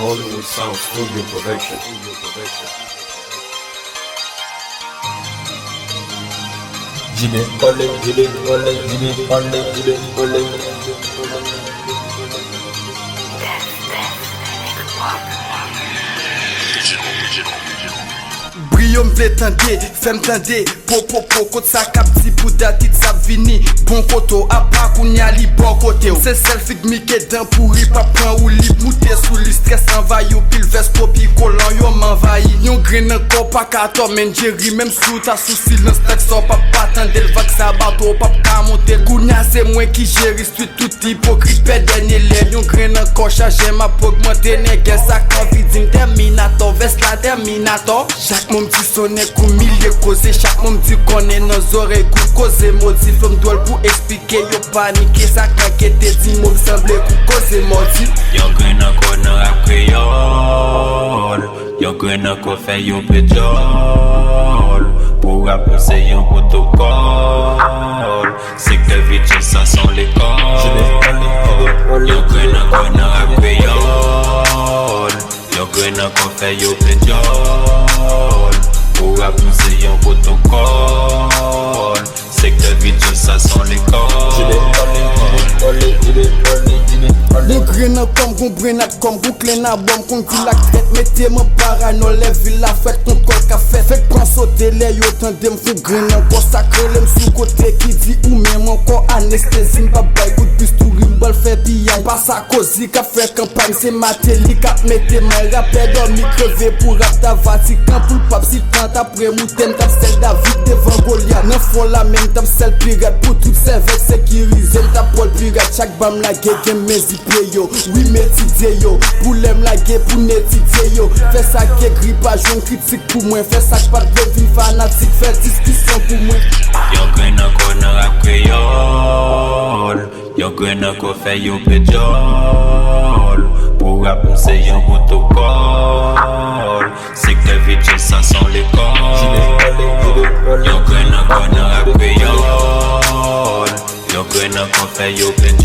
Hollywood Sound Studio Production. Jimmy Olé. Brio m'vle tende, fem tende, po, kote sa kap di pou datit sa vini. Bon koto, apa kounya li bon kote ou. Se selfie mi ke dan pourri, pa pran ou li moute sou li stress envayi ou pil vest kopi kolan yo m'envayi. Yon gren anko pa kato men Jerry, même sou ta sou silence tak so pa patande l vak sa bato pa ka monte. Kounya se mwen ki jeri street tout hypocrite pe denye lèv. Yon gren anko chaje ma pou augmente nege sa conviding Terminator, vest la Terminator. Chaque mon petit sonne kou millier cause, chaque mon petit connaît nos oreilles kou cause maudit. Femme doit pour expliquer yo paniqué ça quand te dit mot semble kou cause maudit. Yo gren anko nan rap créole, yo gren anko fait yo pétrole. Pour rap c'est yon protocole, c'est que vite ça sont l'école. Yo gren anko nan rap créole, yo gren anko fait yo pétrole. Pour rap c'est yon protocole, c'est que vite ça sont l'école. Mon gren comme gon brenat comme gon clen a bombe kon ki la traite. Mettez mon parano les villes la fête ton kol ka fait. Fait prend sauter les yo tande m'fou gren encore sacré lem sous côté qui dit ou même encore anesthésie m'pa bay coup de bus tout rimbal fait pillage. Pas sa cause ka fait campagne c'est matéli ka mette mal rappel dormi crevé pour rap ta Vatican pour le pape si tant après mouten tap celle David devant Goliath. Nan font la même tap celle pirate pour tout service sécurisé tap Paul pirate chaque bam la guerre mes yo. Oui métidé yo, pour l'aime la guerre pour netidé yo. Fais ça qui est grippe à jaune critique pour moi. Fais ça pas de vie fanatique, fais discussion pour moi. Yo gren anko nan rap créole, yo gren anko fait yo pétrole. Pour rap c'est yon protocole, c'est que vite ça sont l'école. Yo gren anko nan rap créole, yo gren anko fait yo pétrole.